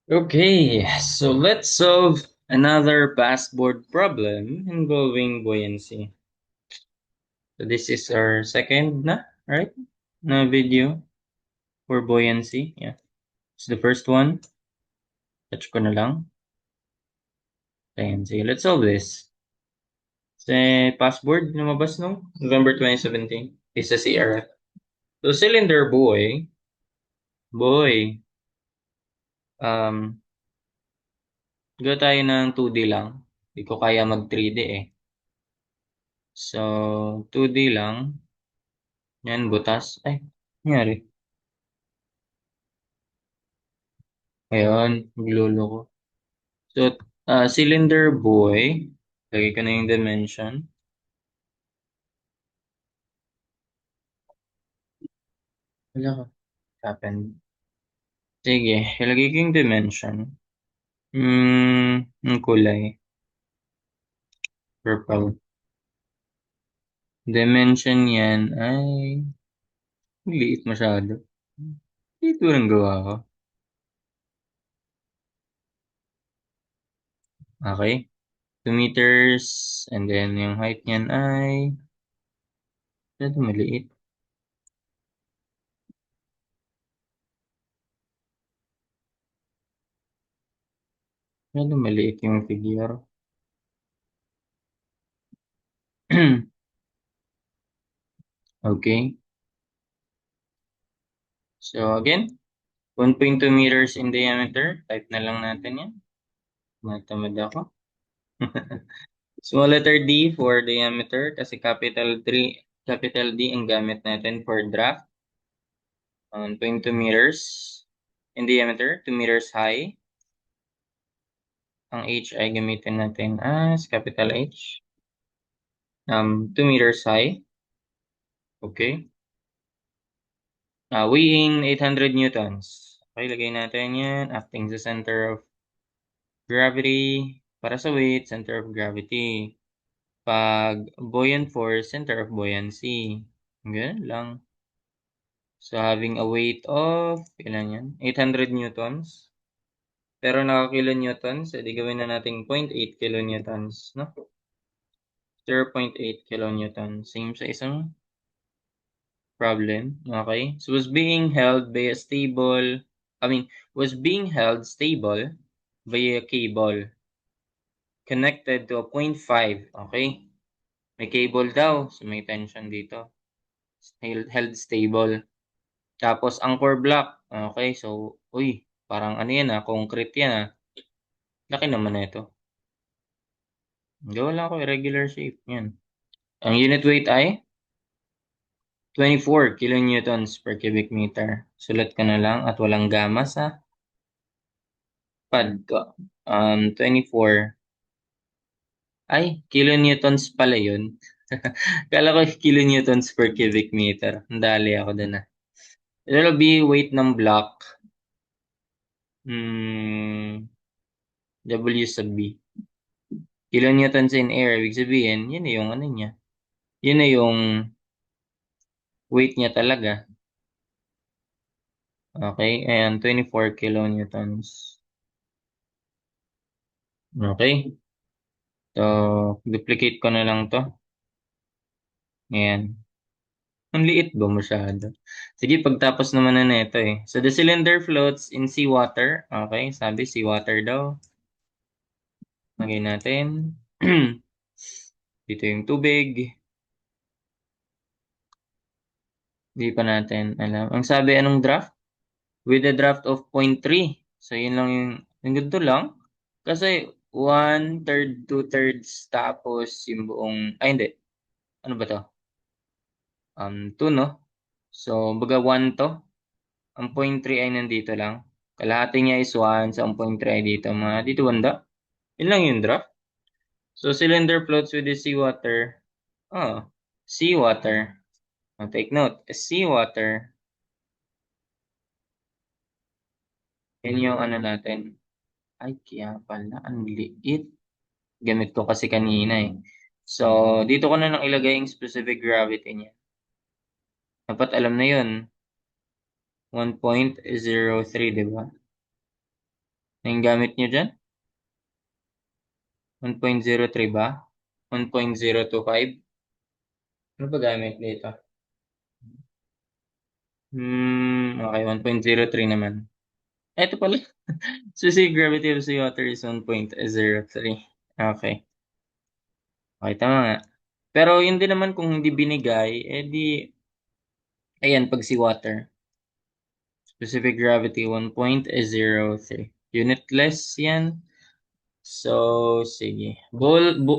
Okay, so let's solve another passport problem involving buoyancy. So this is our second right? Na video for buoyancy. Yeah. It's the first one. Touch ko na lang. Ayan, sige, let's solve this. Sa passport, lumabas no? November 2017. Isa si CRF. So cylinder boy, um, go tayo ng 2D lang. Hindi ko kaya mag 3D eh. So, 2D lang. Yan, butas. Ay, nangyari. Ayun, maglolo ko. So, cylinder boy. Lagay ko na yung dimension. Wala ka. Happened. Sige, ilagay ko yung dimension. Yung kulay. Purple. Dimension yan ay liit masyado. Ito lang gawa ko. Okay. 2 meters. And then yung height niyan ay ito maliit. Ito maliit yung figure. Okay. So again, 1.2 meters in diameter. Type na lang natin yan. Matamad ako. Small letter D for diameter kasi capital D ang gamit natin for draft. 1.2 meters in diameter, 2 meters high. Ang H ay gamitin natin as capital H. 2 meters high. Okay. Weighing 800 newtons. Okay, lagay natin yan. Acting sa center of gravity. Para sa weight, center of gravity. Pag buoyant force, center of buoyancy. Ganun lang. So, having a weight of, ilan yan? 800 newtons. Pero nakakilonewtons, edi gawin na natin 0.8 kilonewtons, no? 0.8 kilonewtons. Same sa isang problem. Okay? So, was being held by a stable, was being held stable by a cable connected to a 0.5. Okay? May cable daw, so may tension dito. Held stable. Tapos, anchor block. Okay, so, uy, parang ano yan concrete yan Laki naman na ito. Gawa lang ako irregular shape. Yan. Ang unit weight ay 24 kilonewtons per cubic meter. Sulat ko na lang at walang gamma sa pad ko. 24. Ay, kilonewtons pala yun. Kala ko kilonewtons per cubic meter. Dali ako dun It'll be weight ng block. W sub B. Kilonewtons in air. Ibig sabihin, yun na yung ano niya. Yun na yung weight niya talaga. Okay, ayan, 24 kilonewtons. Okay. So, duplicate ko na lang to. Ayan. Ang liit ba masyado? Sige, pagtapos naman na nito So, the cylinder floats in seawater. Okay, sabi seawater daw. Lagay natin. Dito yung tubig. Hindi pa natin alam. Ang sabi, anong draft? With a draft of 0.3. So, yun lang yung ganito lang. Kasi, 1/3, 2/3, tapos yung buong, ay hindi. Ano ba to? 2, no? So, baga 1 to. Ang 0.3 ay nandito lang. Kalahati niya is 1, so ang 0.3 ay dito. Mga dito banda. Yun lang yung draft. So, cylinder floats with the seawater. Oh, seawater. Take note, seawater. Yun yung ano natin. Ay, kaya pala, ang liit. Gamit ko kasi kanina So, dito ko na lang ilagay yung specific gravity niya. Dapat alam na yun. 1.03, di ba? Yung gamit nyo dyan? 1.03 ba? 1.025? Ano ba gamit dito? Okay, 1.03 naman. Ito pala. Specific gravity of sea water is 1.03. Okay. Okay, tama nga. Pero yun din naman kung hindi binigay, ayan, pag sea water. Specific gravity 1.03. Unitless yan. So, sige.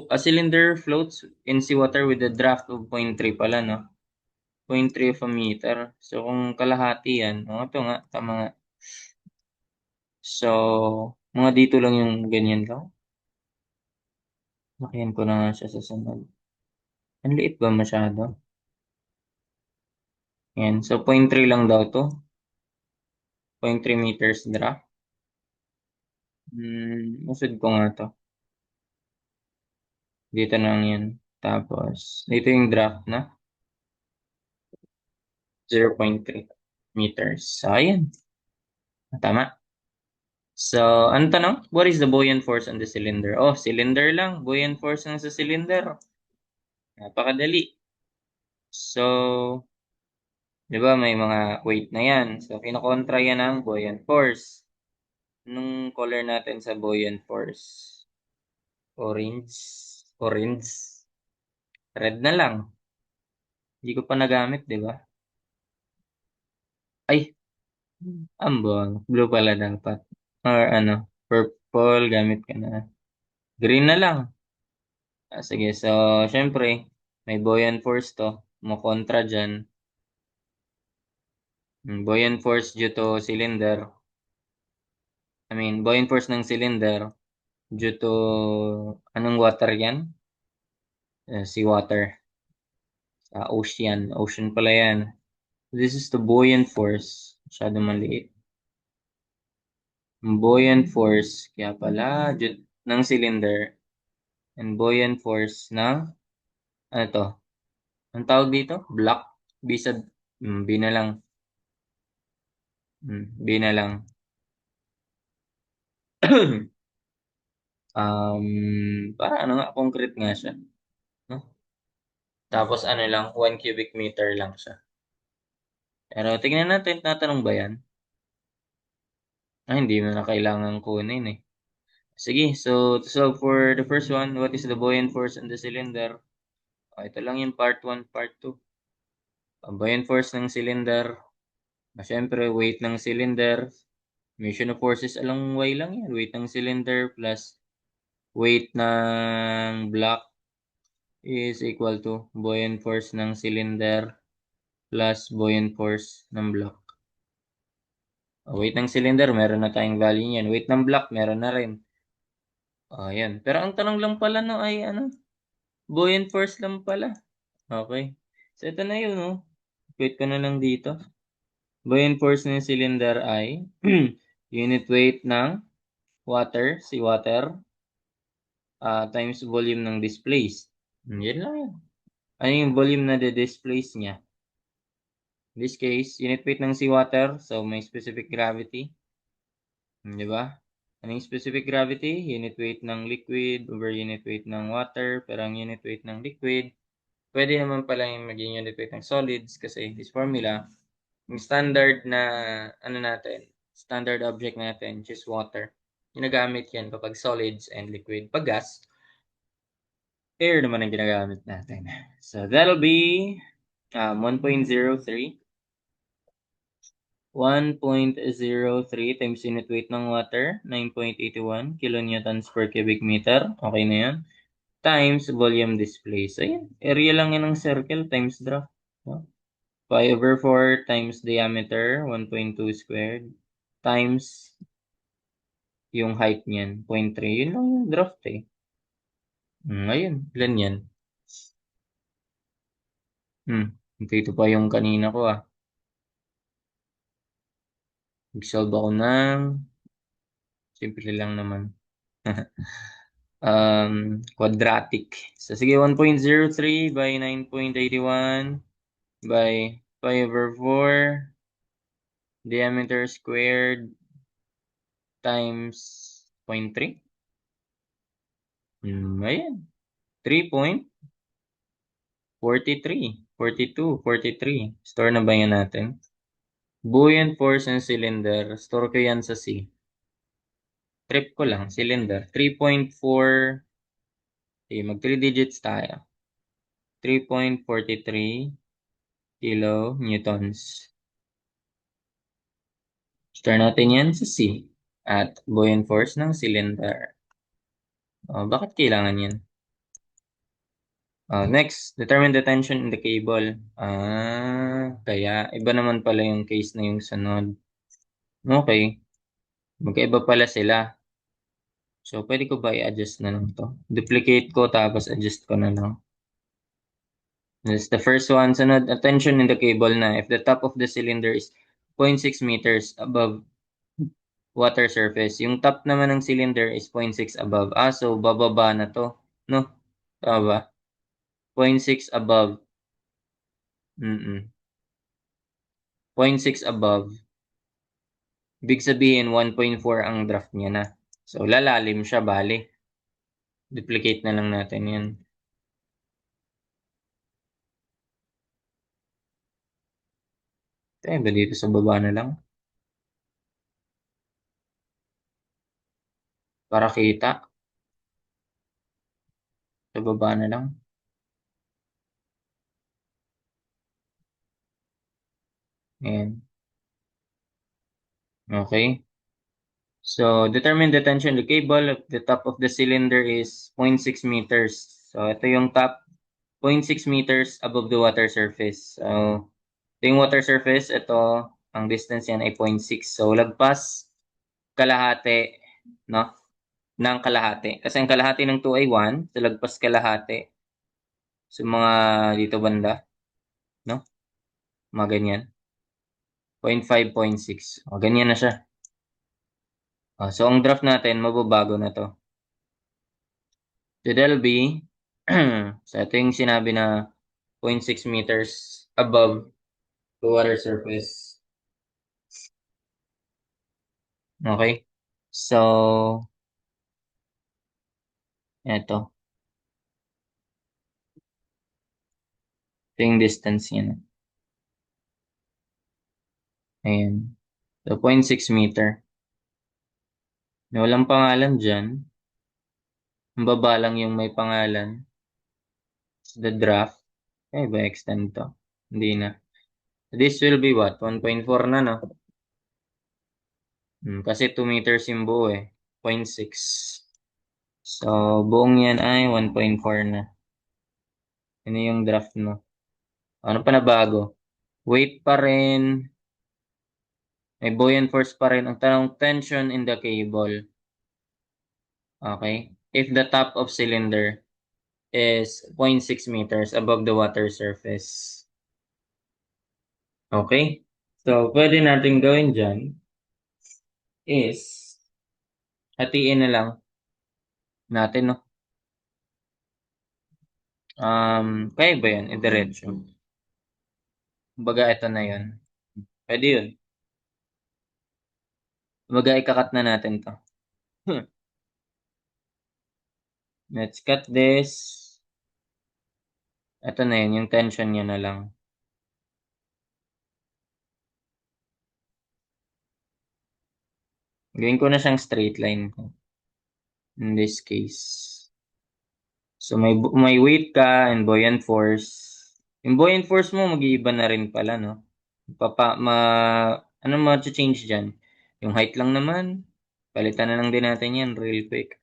A cylinder floats in seawater with a draft of 0.3 pala, no? 0.3 of a meter. So, kung kalahati yan, ito nga, tama nga. So, mga dito lang yung ganyan lang. Lakihan ko na nga siya sa sunod. Ang liit ba masyado? Yan. So, 0.3 lang daw to. 0.3 meters draft. Usod ko nga to. Dito na lang yan. Tapos, dito yung draft na. 0.3 meters. So, ayan. Tama. So, ano tanong? What is the buoyant force on the cylinder? Oh, cylinder lang. Buoyant force lang sa cylinder. Napakadali. So, di ba may mga weight na yan. So, kinokontra yan ng buoyant force. Anong color natin sa buoyant force? Orange. Orange. Red na lang. Hindi ko pa nagamit, di ba? Ay, ambon. Blue pala dapat. Or ano, purple, gamit ka na. Green na lang. Sige, so, syempre, may buoyant force to. Mo-contra dyan. Buoyant force due to cylinder. Buoyant force ng cylinder due to, anong water yan? Sea water. Ocean. Ocean pala yan. This is the buoyant force. Masyado maliit. Buoyant force, kaya pala, ng cylinder. And buoyant force ng, ano to? Ang tawag dito? Block. B sa, B na lang. B na lang. Para ano nga, concrete nga siya. No? Tapos ano lang, 1 cubic meter lang siya. Pero tignan natin, tatanong ba yan? Hindi mo na kailangan kunin eh. Sige, so to solve for the first one, what is the buoyant force on the cylinder? Ito lang yung part 1, part 2. Ang buoyant force ng cylinder, syempre weight ng cylinder, motion of forces along Y lang yan. Weight ng cylinder plus weight ng block is equal to buoyant force ng cylinder plus buoyant force ng block. Weight ng cylinder, meron na tayong value niyan. Weight ng block, meron na rin. Yan. Pero ang tanong lang pala no ay ano, buoyant force lang pala. Okay. So ito na yun, no? Wait ko na lang dito. Buoyant force ng cylinder ay unit weight ng water, seawater, times volume ng displaced. Yan lang yan. Ano yung volume na de-displace niya? In this case, unit weight ng seawater, so may specific gravity. Di ba? Anong specific gravity? Unit weight ng liquid over unit weight ng water. Pero ang unit weight ng liquid, pwede naman pala yung maging unit weight ng solids kasi this formula, yung standard na, ano natin, standard object natin, which is water. Ginagamit yan kapag solids and liquid. Pag gas, air naman ang ginagamit natin. So that'll be 1.03. 1.03 times unit weight ng water, 9.81 kilonewtons per cubic meter. Okay na yan. Times volume displaced. So, yan. Area lang yan ng circle times draft. No? 5/4 times diameter, 1.2 squared, times yung height niyan, 0.3. Yun lang yung draft eh. Ayun, ilan yan? Ito pa yung kanina ko ah. Mag-solve ako ng simple lang naman. Quadratic. So, sige, 1.03 by 9.81 by 5/4 diameter squared times 0.3. Ayan. 3.43. 42, 43. Store na ba yan natin? Buoyant force ng cylinder. Store ko yan sa C. Trip ko lang, cylinder. 3.4. Okay, mag 3 digits tayo. 3.43 kilonewtons. Store natin yan sa C. At buoyant force ng cylinder. Bakit kailangan yan? Next, determine the tension in the cable. Kaya iba naman pala yung case na yung sunod. Okay. Magkaiba pala sila. So, pwede ko ba i-adjust na lang to? Duplicate ko tapos adjust ko na lang. This is the first one. Sunod, tension in the cable na. If the top of the cylinder is 0.6 meters above water surface. Yung top naman ng cylinder is 0.6 above. So bababa na to. No? Tama ba? 0.6 above. 0.6 above. Big sabihin, 1.4 ang draft niya na. So, lalalim siya, bali. Duplicate na lang natin yan. Ba dito sa baba na lang? Para kita. Sa baba na lang. Ayan. Okay. So, determine the tension of the cable. If the top of the cylinder is 0.6 meters. So, ito yung top 0.6 meters above the water surface. So, ito yung water surface. Ito, ang distance yan ay 0.6. So, lagpas kalahati, no? Ng kalahati. Kasi ang kalahati ng 2 ay 1. So, lagpas kalahati. So, mga dito banda, no? Mga ganyan. 0.5, 0.6. Ganyan na siya. So, ang draft natin, mababago na to. So, that'll be, so ito yung sinabi na 0.6 meters above the water surface. Okay? So, ito. Ito yung distance niya. Ayan. So, 0.6 meter. Walang pangalan dyan. Ang baba lang yung may pangalan. The draft. Ba extend to? Hindi na. This will be what? 1.4 na, no? Kasi 2 meters yung buo 0.6. So, buong yan ay 1.4 na. Ano yung draft mo? Ano pa na bago? Weight pa rin. May buoyant force pa rin. Ang tanong, tension in the cable. Okay? If the top of cylinder is 0.6 meters above the water surface. Okay? So, pwede natin gawin dyan is hatiin na lang natin, no? Kaya ba yan? Idiretso. Kumbaga, ito na yun. Pwede yun. Kumbaga, ikakat na natin to. Let's cut this. Ito na yun. Yung tension niya na lang. Gawin ko na siyang straight line ko. In this case. So, may weight ka and buoyant force. Yung buoyant force mo, mag-iiba na rin pala, no? Ano ma-change dyan? Yung height lang naman. Palitan na lang din natin yan real quick.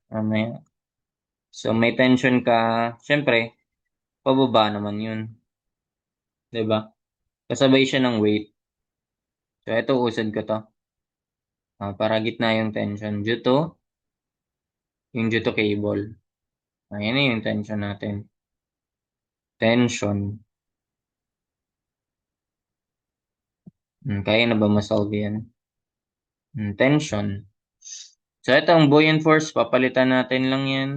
So, may tension ka. Siyempre, pababa naman yun. 'Di ba? Kasabay siya ng weight. So, ito, usad ko to. Para gitna yung tension. Yung due to cable. Ayan na yung tension natin. Tension. Kaya na ba masolve yan? Tension. So, ito ang buoyant force. Papalitan natin lang yan.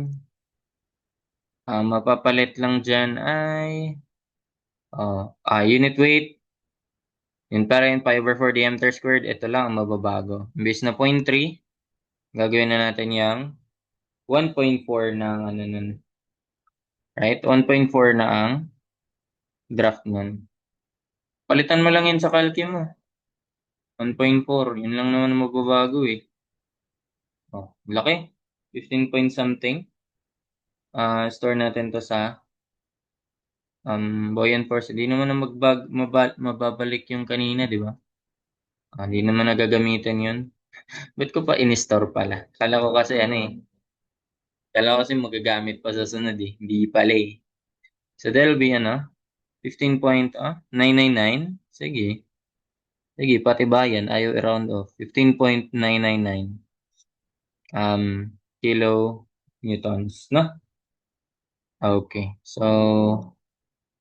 Mapapalit lang dyan ay unit weight. Yun pa rin, 5/4 diameter squared. Ito lang ang mababago. Imbes na 0.3, Gagawin na natin yung 1.4 ng ano nun. Right? 1.4 na ang draft nun. Palitan mo lang yun sa calci mo. 1.4. Yun lang naman ang magbabago eh. Oh, laki. 15 point something. Store natin to sa buoyant force. Hindi naman na mababalik yung kanina, di ba? Hindi naman nagagamitin yun. Ba't ko pa in-store pala? Kala ko kasi magagamit pa sa sunod eh. Hindi pala eh. So that'll be ano? 15.999. Sige. Sige, pati bayan. Ayaw i-round off. 15.999 kilo newtons. No? Okay. So,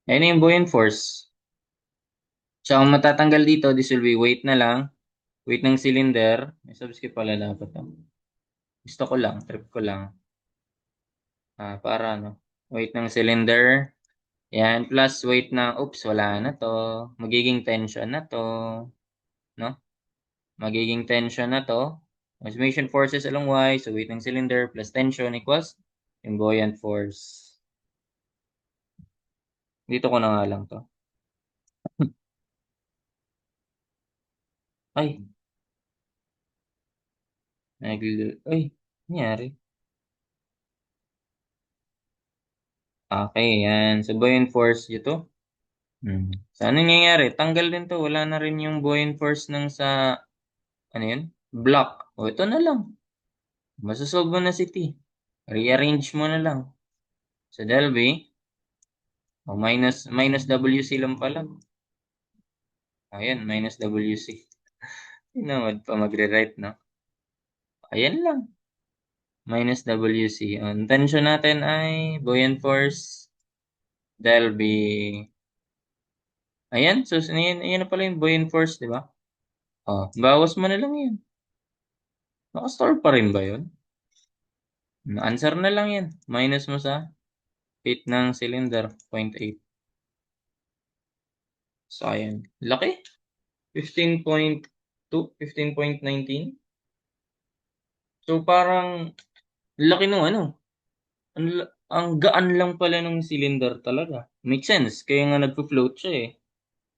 ayun yung buoyant force. So, ang matatanggal dito, this will be weight na lang. Weight ng cylinder. May subscript pala dapat to. Gusto ko lang. Trip ko lang. Para ano. Weight ng cylinder. Yan. Plus weight ng, oops, wala na to. Magiging tension na to. No? Magiging tension na to. Transmission forces along Y. So, weight ng cylinder plus tension equals yung buoyant force. Dito ko na nga lang to. Ay. Ay. Nangyari. Okay, yan. So, buoyant force dito. So, ano nangyayari? Tanggal din to. Wala na rin yung buoyant force ng sa, ano yun? Block. O, ito na lang. Masasolve mo na si T. Rearrange mo na lang. So, that'll be, minus WC lang pala. Ayan, minus WC. Tinamad pa magre-write, no? Ayan lang. Minus WC. Ang tension natin ay buoyant force. That'll be, ayan. So, ayan na pala yung buoyant force, di ba? Bawas mo na lang yun. Nakastore pa rin ba yun? Answer na lang yan. Minus mo sa height ng cylinder, 0.8. So, ayan. Laki. 15.2, 15.19. So, parang laki nung ano. Ang gaan lang pala ng cylinder talaga. Makes sense. Kaya nga nagpo-float siya eh.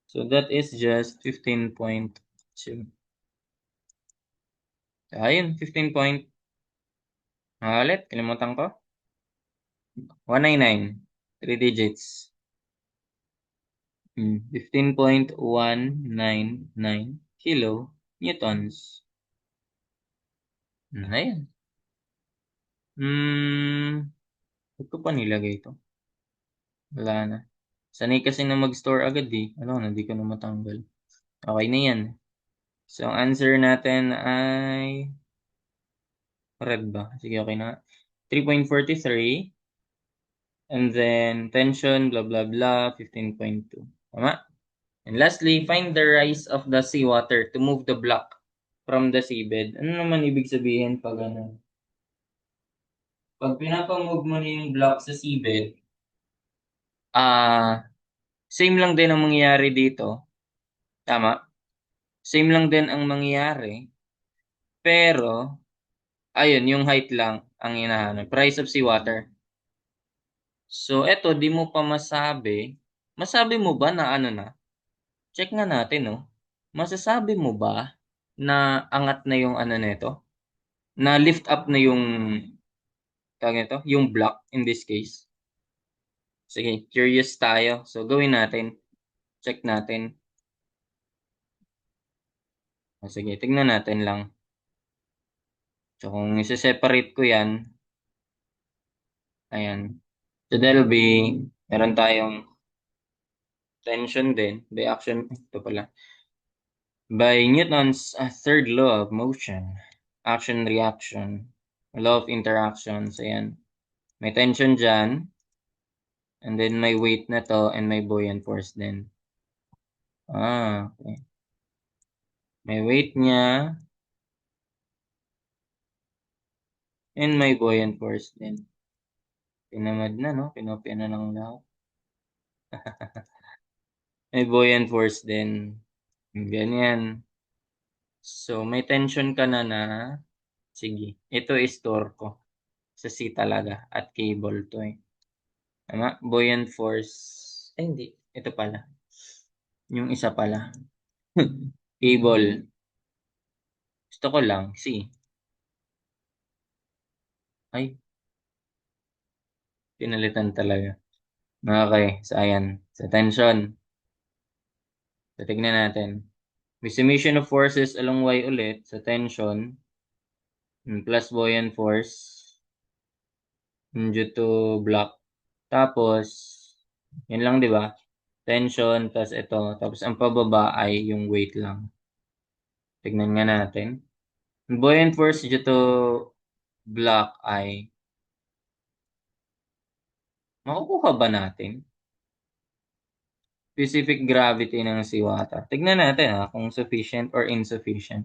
So, that is just 15.2. Ayun, 15 point. Ulit, kalimutan ko. 199. 3 digits. 15.199 kilo newtons. Ayan. Ba't ko pa nilagay ito? Wala na. Sanay kasi na mag-store agad eh. Hindi ko na matanggal. Okay na yan. So, ang answer natin ay red ba? Sige, okay na. 3.43. And then, tension, blah, blah, blah, 15.2. Tama? And lastly, find the rise of the seawater to move the block from the seabed. Ano naman ibig sabihin pag ano? Pag pinapamove mo na yung block sa seabed, same lang din ang mangyayari dito. Tama? Same lang din ang mangyayari. Pero, ayun, yung height lang ang hinahanap. Rise of seawater. So, eto, di mo pa masabi. Masabi mo ba na ano na? Check nga natin, no? Masasabi mo ba na angat na yung ano nito? Na lift up na yung, tawag nito, yung block in this case? Sige, curious tayo. So, gawin natin. Check natin. Sige, tignan natin lang. So, kung isa-separate ko yan, ayan. So, that'll be, meron tayong tension din. By action, ito pala. By Newton's third law of motion, action-reaction, law of interactions, ayan. May tension dyan, and then may weight na to, and may buoyant force din. Okay. May weight niya, and may buoyant force din. Pinamad na, no? Pinopia na lang lahat. May buoyant force din. Ganyan. So, may tension ka na Sige. Ito store ko. Sa C talaga. At cable to eh. Tama? Buoyant force. Ay, hindi. Ito pala. Yung isa pala. Cable. Gusto ko lang. C. Ay, pinalitan talaga. Okay. So, ayan. Sa tension. So, tignan natin. With summation of forces along Y ulit sa tension plus buoyant force due to block. Tapos, yun lang, di ba? Tension, tas ito. Tapos, ang pababa ay yung weight lang. Tignan nga natin. Buoyant force due to block ay makukuha ba natin? Specific gravity ng seawater. Tignan natin kung sufficient or insufficient.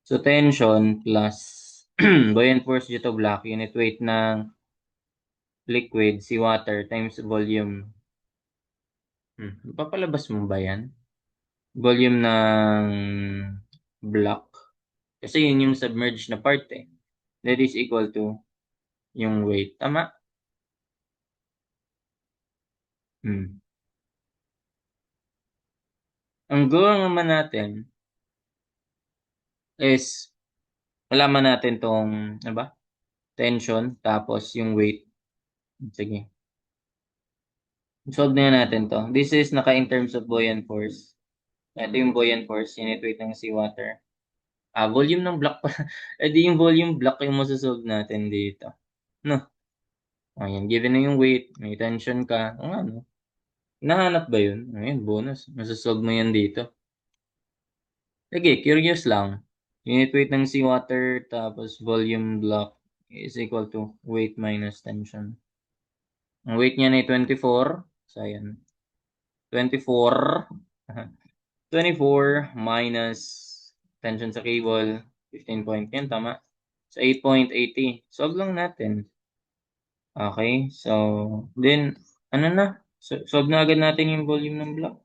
So, tension plus buoyant force due to block, unit weight ng liquid, seawater, times volume. Papalabas mo ba yan? Volume ng block. Kasi yun yung submerged na part eh. That is equal to yung weight. Tama? Hmm. Ang goal naman natin is malaman natin tong, ano ba? Tension, tapos yung weight. Sige. Solve na natin to. This is naka in terms of buoyant force. Ito yung buoyant force, unit weight ng seawater. Volume ng block pa. Eh di yung volume block yung masasolve natin dito. No? Ayan, given na yung weight, may tension ka. Ano? Nahanap ba yun? Ayan, bonus. Masasolve mo yan dito. Sige, curious lang. Unit weight ng seawater tapos volume block is equal to weight minus tension. Ang weight niya ay 24. So, ayan. 24. 24 minus tension sa cable. 15 point. Yan, tama. So, 8.80. Solve lang natin. Okay. So, then, ano na? Solve na agad natin yung volume ng block.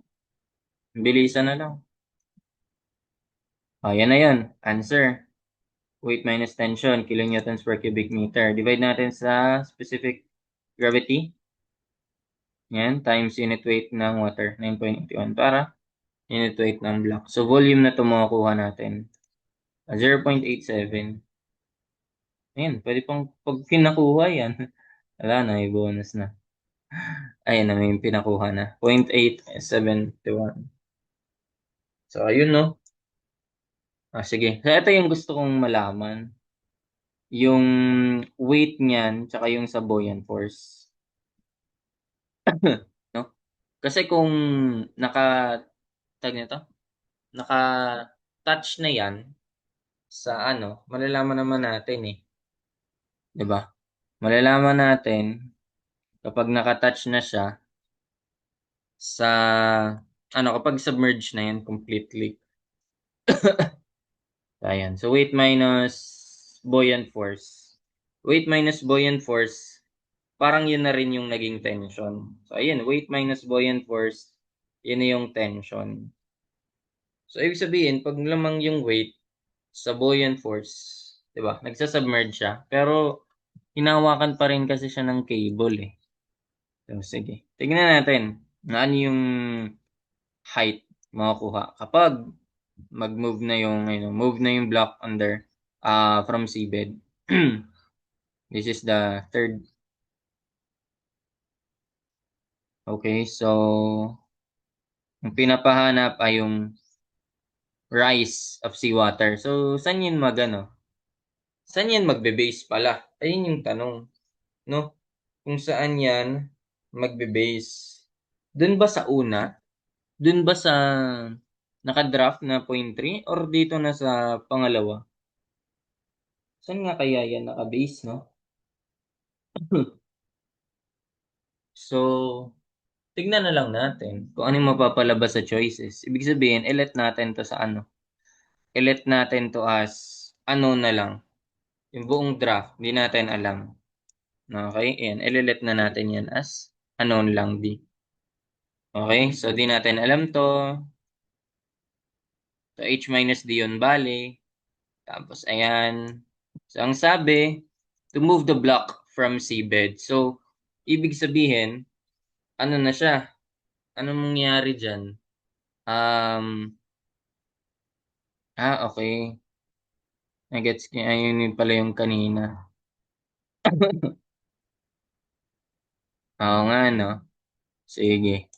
Bilisan na lang. Yan na yan. Answer. Weight minus tension, kilonewtons per cubic meter. Divide natin sa specific gravity. Yan, times unit weight ng water, 9.81 para unit weight ng block. So, volume na ito makukuha natin. 0.87. Ayan, pwede pang pag pinakuha yan. Wala na, may bonus na. Ayan na, may pinakuha na. 0.871. So, ayun no. Sige. So, ito yung gusto kong malaman. Yung weight niyan, tsaka yung sa buoyant force. No? Kasi kung naka tag nito, naka-touch na 'yan sa ano, malalaman naman natin eh, 'di ba? Malalaman natin kapag naka-touch na siya sa ano, kapag submerged na 'yan completely. Ayan. So weight minus buoyant force. Weight minus buoyant force, parang yun na rin yung naging tension. So ayun, weight minus buoyant force, yun na yung tension. So, ibig sabihin, pag lamang yung weight sa buoyant force, di ba? Nagsasubmerge siya. Pero, hinahawakan pa rin kasi siya ng cable eh. So, sige. Tignan natin na ano yung height makukuha kapag mag-move na yung, move na yung block under from seabed. This is the third. Okay, so, yung pinapahanap ay yung rise of seawater. So, saan yun Saan yan magbe-base pala? Ayun yung tanong, no? Kung saan yan magbe-base. Dun ba sa una? Dun ba sa naka-draft na point 3? Or dito na sa pangalawa? Saan nga kaya yan naka-base, no? So, tignan na lang natin kung ano yung mapapalabas sa choices. Ibig sabihin, i-let natin to sa ano? I-let natin to as ano na lang. Yung buong draft, hindi natin alam. Okay? Ayan, i-let na natin yan as unknown lang di. Okay? So, di natin alam to. So, H minus D yun bale. Tapos, ayan. So, ang sabi, to move the block from seabed. So, ibig sabihin, ano na siya? Anong mangyari dyan? Um, okay. Nagets ko, ayun yun pala yung kanina. Oo nga, no? Sige.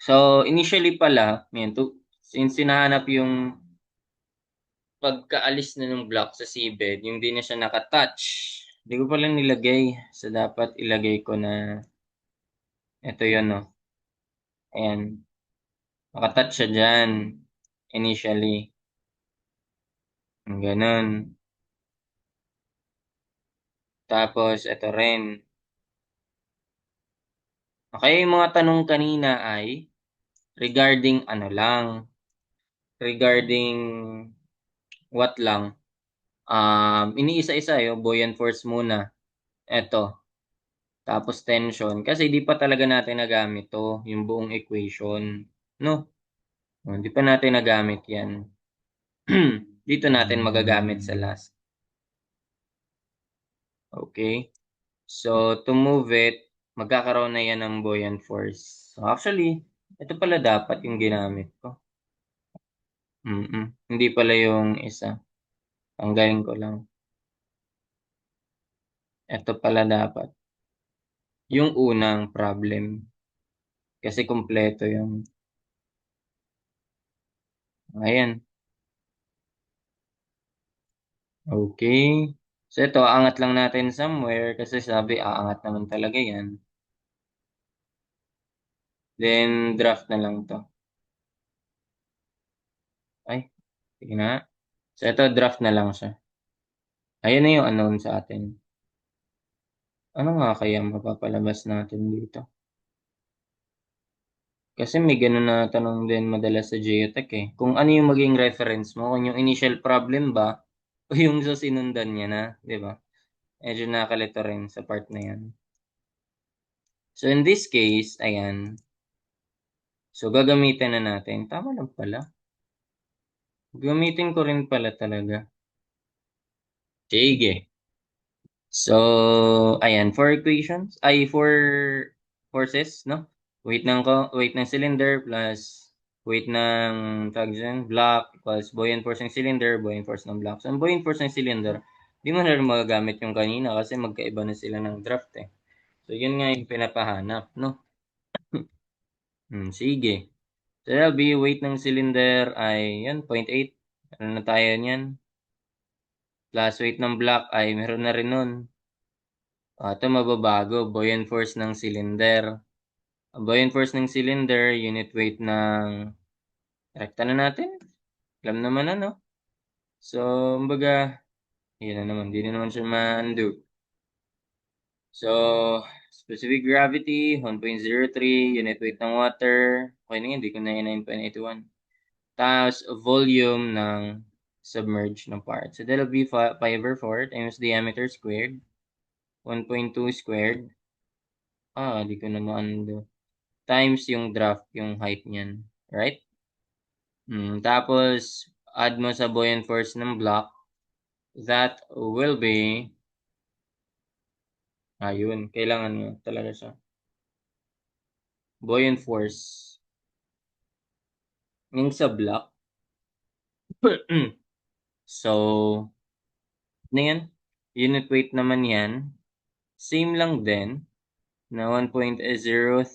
So, initially pala, yun, since sinahanap yung pagkaalis na ng block sa seabed, yung di na siya nakatouch. Hindi ko pala nilagay. So, dapat ilagay ko na ito yun, no? Ayan. Nakatouch siya dyan. Initially. Ganun. Tapos, ito rin. Okay, yung mga tanong kanina ay regarding ano lang. Regarding what lang. Iniisa-isa yung buoyant force muna. Ito. Tapos tension. Kasi di pa talaga natin nagamit to, yung buong equation. No? Di pa natin nagamit yan. Dito natin magagamit sa last. Okay? So, to move it, magkakaroon na yan ng buoyant force. So, actually, ito pala dapat yung ginamit ko. Hindi pala yung isa. Tanggalin ko lang. Ito pala dapat. Yung unang problem. Kasi kumpleto yung... Ayan. Okay. So ito, aangat lang natin somewhere kasi sabi aangat naman talaga yan. Then draft na lang to. Ay, sige na. So ito, draft na lang siya. Ayan na yung unknown sa atin. Ano nga kaya mapapalabas natin dito? Kasi may ganun na tanong din madalas sa Geotech eh. Kung ano yung maging reference mo, kung yung initial problem ba, o yung sa sinundan niya na, di ba? Medyo nakakalito rin sa part na yan. So in this case, ayan. So gagamitin na natin. Tama lang pala. Gamitin ko rin pala talaga. Sige. So, ayan, for equations, for forces, no? Weight ng cylinder plus weight ng tawag dyan, block equals buoyant force ng cylinder, buoyant force ng block. So, ang buoyant force ng cylinder, di mo na rin magagamit yung kanina kasi magkaiba na sila ng draft eh. So, yun nga yung pinapahanap, no? Sige. So, that'll be weight ng cylinder ay, yan, 0.8. Ano na tayo niyan? Plus weight ng block ay meron na rin nun. Ito mababago, buoyant force ng cylinder. Ang buoyant force ng cylinder, unit weight ng... Rekta na natin. Alam naman ano. So, kumbaga, yun na naman. Di na naman siya ma-undo. So, specific gravity, 1.03. Unit weight ng water. Okay na yun, di ko na yun 9.81. Tapos, volume ng submerged na part. So, that'll be pi over 4 times diameter squared. 1.2 squared. Di ko na ma-undo. Times yung draft, yung height niyan. Right? Tapos, add mo sa buoyant force ng block. That will be, ayun, kailangan mo talaga siya. Buoyant force. Yung sa block. So, ano yan? Unit weight naman yan. Same lang din na 1.03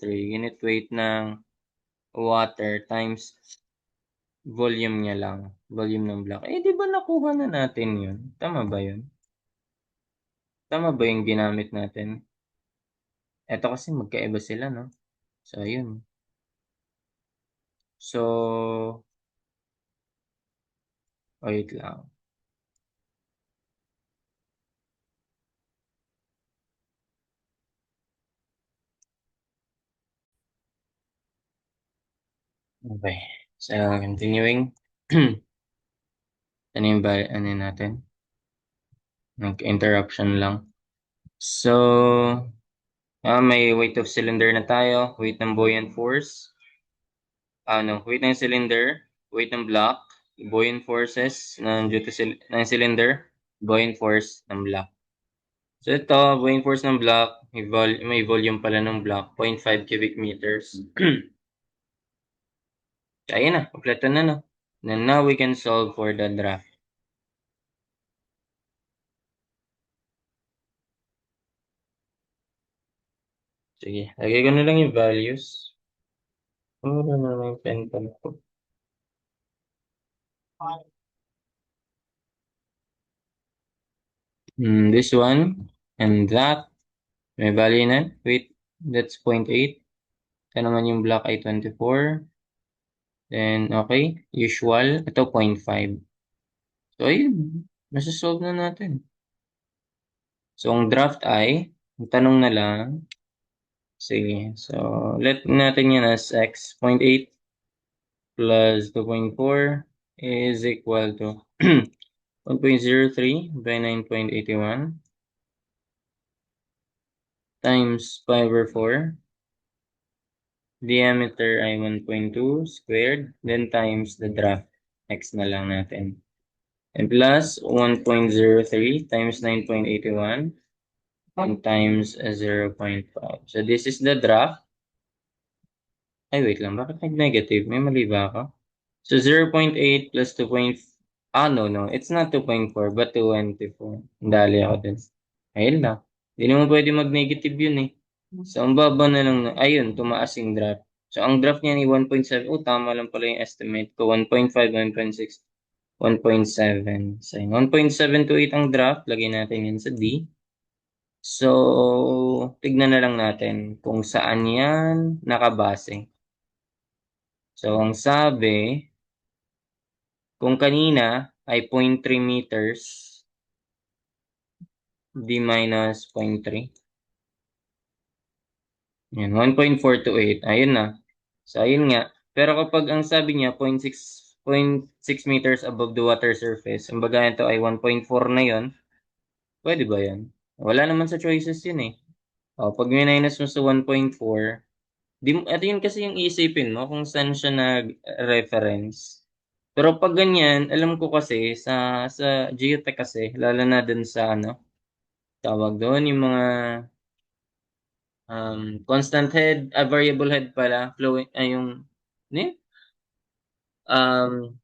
unit weight ng water times volume niya lang. Volume ng block. Di ba nakuha na natin yun? Tama ba yun? Tama ba yung ginamit natin? Eto kasi magkaiba sila, no? So, ayun. So, wait lang. Okay. So, continuing. Ano yun natin? Nag-interruption lang. So, may weight of cylinder na tayo. Weight ng buoyant force. Weight ng cylinder. Weight ng block. Buoyant forces ng, ng cylinder. buoyant force ng block. So ito, buoyant force ng block, may volume pala ng block, 0.5 cubic meters. Kaya na, kompleto na, no? Then now we can solve for the draft. Sige, lagay ko na lang yung values. Ano na lang yung pen ko. This one and that. May value na. Wait, that's 0.8. Ito naman yung block ay 24. Then, okay. Usual. Ito, 0.5. So, ayun. Nasa-solve na natin. So, ang draft ay, ang tanong na lang, sige. So, let natin yan as x. 0.8 plus 2.4 is equal to 1.03 by 9.81 times pi over 4. Diameter ay 1.2 squared, then times the draft. X na lang natin. And plus 1.03 times 9.81 and times 0.5. So this is the draft. Ay, wait lang. Bakit nag-negative? May mali ba ako? So 0.8 plus 2. No. It's not 2.4 but 24. Dali ako dun. Ayun lang. Hindi naman pwede mag-negative yun eh. So, ang baba na lang, ayun, tumaas yung draft. So, ang draft niya ni 1.7. Oh, tama lang pala yung estimate ko. 1.5, 1.6, 1.7. So, 1.728 ang draft. Lagay natin yan sa D. So, tignan na lang natin kung saan yan nakabase. So, ang sabi, kung kanina ay 0.3 meters, D minus 0.3. Yan, 1.428. Ayun na. So, ayun nga. Pero kapag ang sabi niya, 0.6 meters above the water surface, ang baga ito ay 1.4 na yon, pwede ba yan? Wala naman sa choices yun eh. O, pag minus mo sa 1.4, ito yun kasi yung isipin mo kung saan siya nag-reference. Pero pag ganyan, alam ko kasi sa geotech kasi, lalo na dun sa ano, tawag doon, yung mga constant head, variable head pala, flowing, ay yung, ano yun? Um,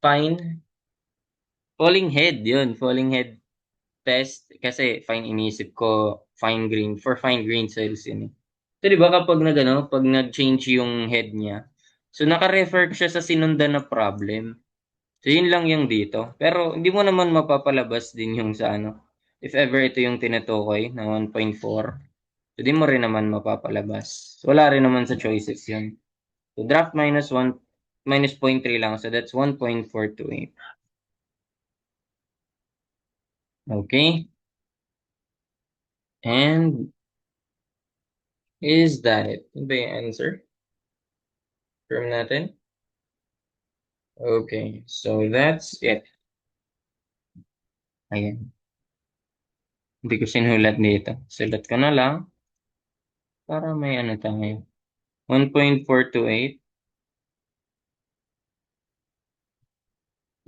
fine, falling head test, kasi fine inisip ko, fine grain soils yun eh. So, di ba kapag pag nag-change yung head niya, so naka-refer siya sa sinundan na problem. So, yun lang yung dito. Pero, hindi mo naman mapapalabas din yung sa ano. If ever ito yung tinutukoy na 1.4, so di mo rin naman mapapalabas. So, wala rin naman sa choices yun. So, draft minus 1, minus 0.3 lang. So, that's 1.428. Okay? And, is that it? Ano ba yung answer? Firm natin? Okay. So, that's it. Ayan. Hindi ko sinulat dito. Sulat ko na lang para may ano tayo. 1.428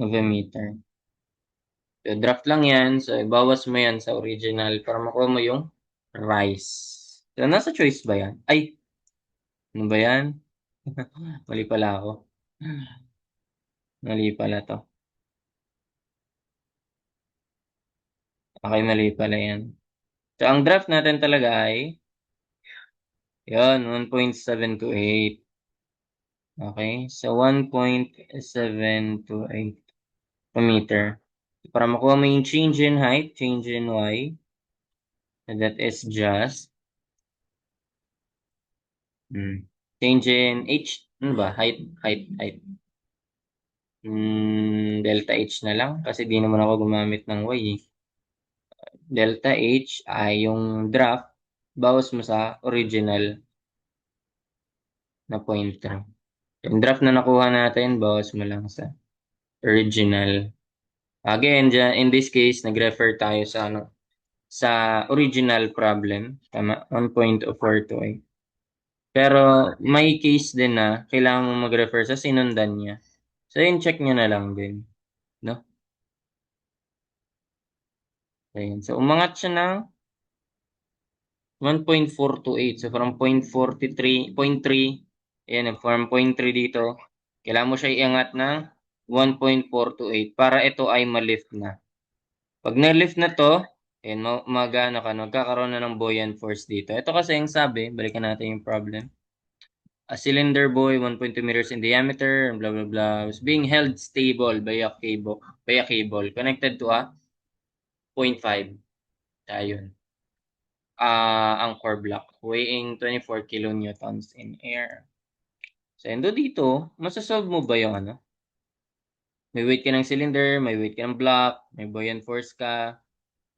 of a meter. So, draft lang yan. So, ibawas mo yan sa original para makuha mo yung rice. So, nasa choice ba yan? Ay, ano ba yan? Mali pala ako. Mali pala to. Okay, mali pala yan. So, ang draft natin talaga ay yun, 1.728. Okay? So, 1.728 per meter. Para makuha mo yung change in height, change in y, and that is just change in h, ano ba? Height. Delta H na lang kasi di naman ako gumamit ng Y eh. Delta H ay yung draft bawas mo sa original na pointer. Yung draft na nakuha natin, bawas mo lang sa original. Again, in this case, nag-refer tayo sa ano, sa original problem. Tama, 1.428. Pero may case din na kailangan mo mag-refer sa sinundan niya. So, yun, check nyo na lang din. No? Ayan. So, umangat siya ng 1.428. So, from 0.43, ayan, from 0.3 dito, kailangan mo siya iangat ng 1.428 para ito ay ma-lift na. Pag na-lift na to, ayan, magana ka, magkakaroon na ng buoyant force dito. Ito kasi yung sabi, balikan natin yung problem. A cylinder buoy 1.2 meters in diameter, blah blah blah, was being held stable by a cable connected to a 0.5. Ayun. Anchor block weighing 24 kilonewtons in air. So, endo dito, masasolve mo ba yung ano? May weight ka ng cylinder, may weight ka ng block, may buoyant force ka.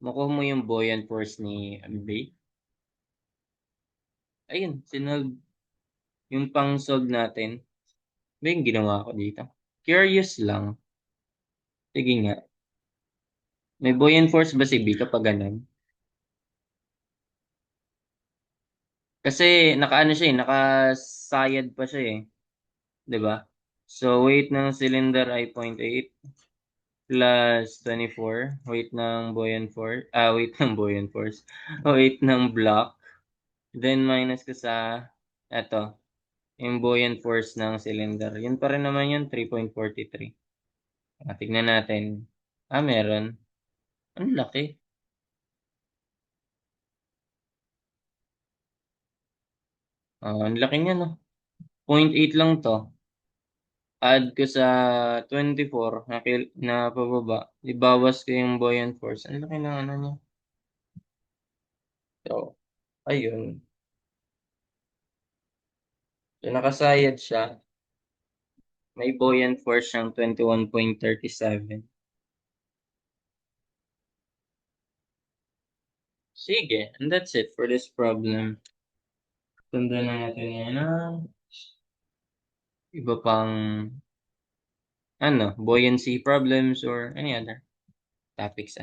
Makuha mo yung buoyant force ni Bay. Ayun, sinolve yung pang-solve natin. Ba yung ginawa ko dito? Curious lang. Sige nga. May buoyant force ba si B kapag ganun? Kasi nakaano siya eh, nakasayad pa siya eh. 'Di ba? So, weight ng cylinder ay 0.8 plus 24. Weight ng buoyant force. Weight ng block. Then, minus ko sa, eto, yung buoyant force ng cylinder. Yun pa rin naman yun, 3.43. Tignan natin. Meron. Ang laki. Ang laki niya, no? 0.8 lang to. Add ko sa 24 na pababa. Ibawas ko yung buoyant force. Ang laki ng ano niya. So, ayun. So, nakasayad siya. May buoyant force siyang 21.37. Sige, and that's it for this problem. Sundan na natin yan ng iba pang buoyancy problems or any other topics.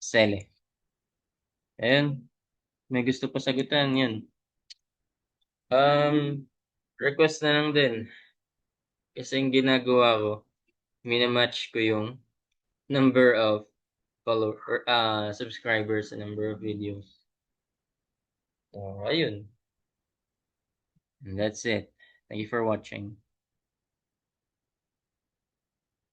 Sele. Ayun, may gusto pa sagutan yun. Request na lang din. Kasi yung ginagawa ko, minamatch ko yung number of subscribers sa number of videos. So, ayun. And that's it. Thank you for watching.